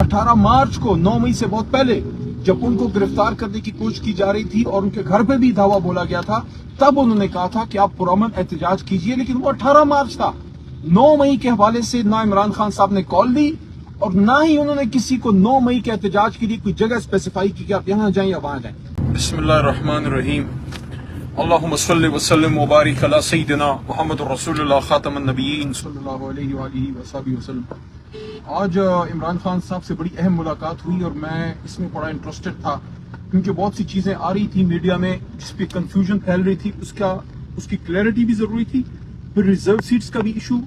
18 मार्च को 9 मई से बहुत पहले जब उनको गिरफ्तार करने की कोशिश की जा रही थी और उनके घर पे भी धावा बोला गया था, तब उन्होंने कहा था कि आप पुरअमन एहतजाज कीजिए, लेकिन वो 18 मार्च था। 9 मई के हवाले से ना इमरान खान साहब ने कॉल दी और ना ही उन्होंने किसी को 9 मई के एहतजाज के लिए कोई जगह स्पेसिफाई की कि आप यहाँ जाएं या वहां जाएं। बिस्मिल्लाहिर्रहमानिर्रहीम। अल्लाहुम्मा सल्लि व सल्लिम व बारिक अला सय्यिदिना मुहम्मद रसूलुल्लाह खातमुन नबिय्यीन सल्लल्लाहु अलैहि व आलिहि वसल्लम। आज इमरान खान साहब से बड़ी अहम मुलाकात हुई और मैं इसमें बड़ा इंटरेस्टेड था, क्योंकि बहुत सी चीजें आ रही थी मीडिया में जिस पे कंफ्यूजन फैल रही थी, उसकी क्लैरिटी भी जरूरी थी। फिर रिजर्व सीट्स का भी इशू,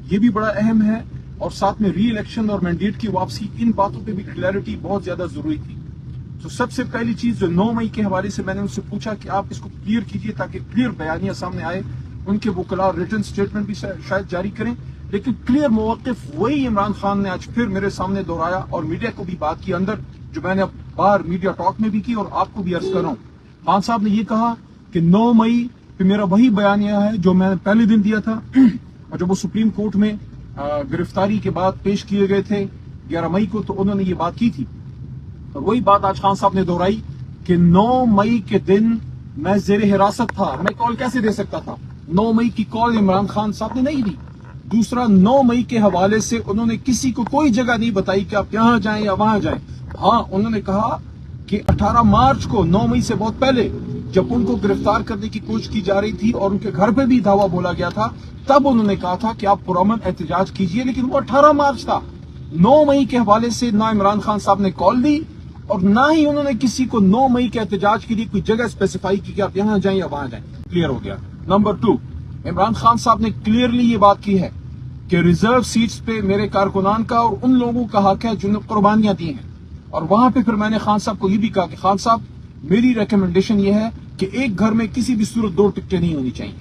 ये भी बड़ा अहम है, और साथ में री इलेक्शन और मैंडेट की वापसी, इन बातों पे भी क्लैरिटी बहुत ज्यादा जरूरी थी। तो सबसे पहली चीज जो 9 मई के हवाले से मैंने उनसे पूछा कि आप इसको क्लियर कीजिए ताकि क्लियर बयानिया सामने आए। उनके वकला रिटन स्टेटमेंट भी शायद जारी करें, लेकिन क्लियर मौक़िफ़ वही इमरान खान ने आज फिर मेरे सामने दोहराया और मीडिया को भी बात की अंदर, जो मैंने अब बाहर मीडिया टॉक में भी की और आपको भी अर्ज कर रहा हूँ। खान साहब ने ये कहा कि 9 मई पे मेरा वही बयानिया है जो मैंने पहले दिन दिया था और जब वो सुप्रीम कोर्ट में गिरफ्तारी के बाद पेश किए गए थे 11 मई को, तो उन्होंने ये बात की थी। और वही बात आज खान साहब ने दोहराई कि 9 मई के दिन मैं जेर हिरासत था, मैं कॉल कैसे दे सकता था। 9 मई की कॉल इमरान खान साहब ने नहीं दी। दूसरा, 9 मई के हवाले से उन्होंने किसी को कोई जगह नहीं बताई कि आप यहां जाएं या वहां जाएं। हाँ, उन्होंने कहा कि 18 मार्च को 9 मई से बहुत पहले जब उनको गिरफ्तार करने की कोशिश की जा रही थी और उनके घर पे भी धावा बोला गया था, तब उन्होंने कहा था कि आप पुरअमन एहतजाज कीजिए, लेकिन वो 18 मार्च था। 9 मई के हवाले से ना इमरान खान साहब ने कॉल दी और ना ही उन्होंने किसी को 9 मई के एहतजाज के लिए कोई जगह स्पेसिफाई की कि आप यहां जाएं या वहां जाएं। क्लियर हो गया। नंबर 2, इमरान खान साहब ने क्लियरली ये बात की है कि रिजर्व सीट्स पे मेरे कारकुनान का और उन लोगों का हक है जिन्होंने कुर्बानियां दी हैं। और वहां पे फिर मैंने खान साहब को ये भी कहा कि खान साहब, मेरी रिकमेंडेशन ये है कि एक घर में किसी भी सूरत 2 टिकटें नहीं होनी चाहिए।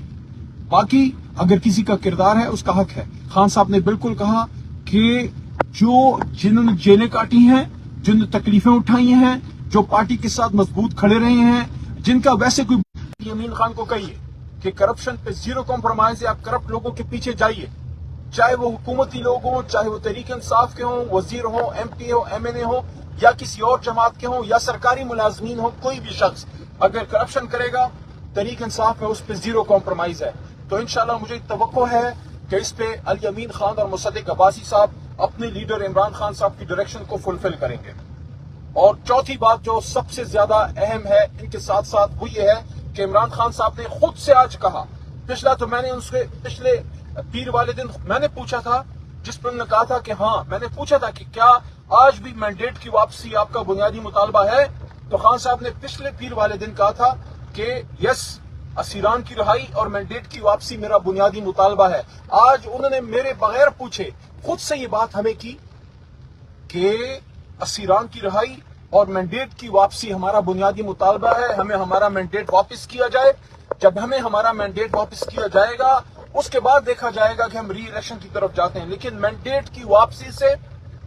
बाकी अगर किसी का किरदार है उसका हक है। खान साहब ने बिल्कुल कहा कि जिन्होंने जेलें काटी हैं, जिन्होंने तकलीफें उठाई हैं, जो पार्टी के साथ मजबूत खड़े रहे हैं, जिनका वैसे कोई, यमीन खान को कहिए कि करप्शन पे जीरो कॉम्प्रोमाइज है, आप करप्ट लोगों के पीछे जाइए, चाहे वो हुकूमती लोग हों, चाहे वो तहरीक इंसाफ के हों, वजीर हो, MP हो, MNA हो, या किसी और जमात के हों, या सरकारी मुलाजमीन हो, कोई भी शख्स अगर करप्शन करेगा, तहरीक इंसाफ में उस पर जीरो कॉम्प्रोमाइज है। तो इंशाल्लाह मुझे तवक्को है कि इस पे अल यमीन खान और मुसद्दिक अब्बासी साहब अपने लीडर इमरान खान साहब की डायरेक्शन को फुलफिल करेंगे। और चौथी बात जो सबसे ज्यादा अहम है इनके साथ साथ, वो ये है कि इमरान खान साहब ने खुद से आज कहा, पिछला तो मैंने उसके पिछले पीर वाले दिन मैंने पूछा था, जिस पर उन्होंने कहा था कि हाँ, मैंने पूछा था कि क्या आज भी मैंडेट की वापसी आपका बुनियादी मुतालबा है, तो खान साहब ने पिछले पीर वाले दिन कहा था कि यस, असीरान की रिहाई और मैंडेट की वापसी मेरा बुनियादी मुतालबा है। आज उन्होंने मेरे बगैर पूछे खुद से ये बात हमें की कि असीरान की रिहाई और मैंडेट की वापसी हमारा बुनियादी मुतालबा है, हमें हमारा मैंडेट वापस किया जाए। जब हमें हमारा मैंडेट वापस किया जाएगा उसके बाद देखा जाएगा कि हम री इलेक्शन की तरफ जाते हैं, लेकिन मैंडेट की वापसी से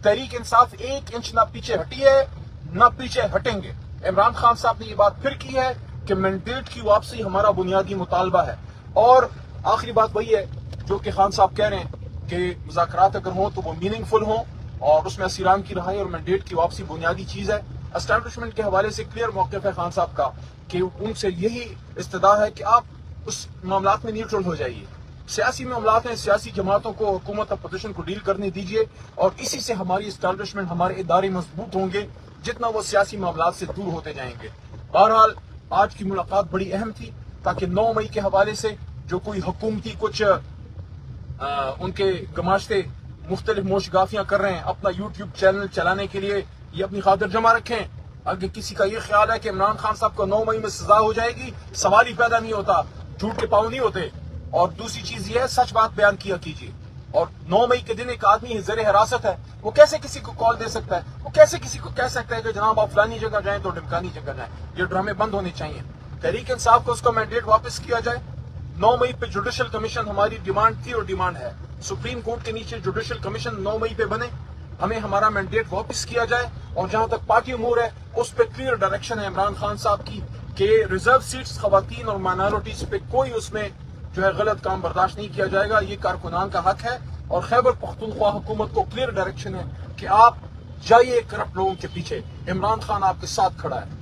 तहरीक इंसाफ 1 इंच ना पीछे हटी है ना पीछे हटेंगे। इमरान खान साहब ने ये बात फिर की है कि मैंडेट की वापसी हमारा बुनियादी मुतालबा है। और आखिरी बात वही है जो कि खान साहब कह रहे हैं कि मुज़ाकरात अगर हों तो वो मीनिंगफुल हों और उसमें असीरान की रिहाई और मैंडेट की वापसी बुनियादी चीज है। एस्टैब्लिशमेंट के हवाले से क्लियर मौक़िफ़ है खान साहब का कि उनसे यही इस्तदा है कि आप उस मामलात में न्यूट्रल हो जाइए। सियासी मामलात हैं, सियासी जमातों को, हुकूमत अपोजिशन को डील करने दीजिए और इसी से हमारी एस्टैब्लिशमेंट, हमारे इदारे मजबूत होंगे जितना वो सियासी मामलात से दूर होते जाएंगे। बहरहाल आज की मुलाकात बड़ी अहम थी ताकि 9 मई के हवाले से जो कोई हुकूमती कुछ उनके गमाश्ते मुख्तलिफ मोशगाफियां कर रहे हैं अपना यूट्यूब चैनल चलाने के लिए, ये अपनी खातिर जमा रखें। अगर किसी का ये ख्याल है कि इमरान खान साहब को 9 मई में सजा हो जाएगी, सवाल ही पैदा नहीं होता, झूठ के पाँव नहीं होते। और दूसरी चीज ये है, सच बात बयान किया कीजिए। और 9 मई के दिन एक आदमी ज़ेर हिरासत है, वो कैसे किसी को कॉल दे सकता है, वो कैसे किसी को कह सकता है कि जनाब आप फलानी जगह जाएं तो ढमकानी जगह जाएं। ये ड्रामे बंद होने चाहिए। तहरीक इंसाफ को उसका मैंडेट वापस किया जाए। 9 मई पे जुडिशल कमीशन हमारी डिमांड थी और डिमांड है, सुप्रीम कोर्ट के नीचे जुडिशल कमीशन 9 मई पे बने, हमें हमारा मैंडेट वापस किया जाए। और जहां तक पार्टी उमूर है उस पर क्लियर डायरेक्शन है इमरान खान साहब की कि रिजर्व सीट्स, खवातीन और माइनॉरिटीज पे कोई उसमें जो है गलत काम बर्दाश्त नहीं किया जाएगा। ये कारकुनान का हक है और खैबर पख्तूनख्वा हुकूमत को क्लियर डायरेक्शन है कि आप جائیے کرپٹ لوگوں کے پیچھے، عمران خان آپ کے ساتھ کھڑا ہے۔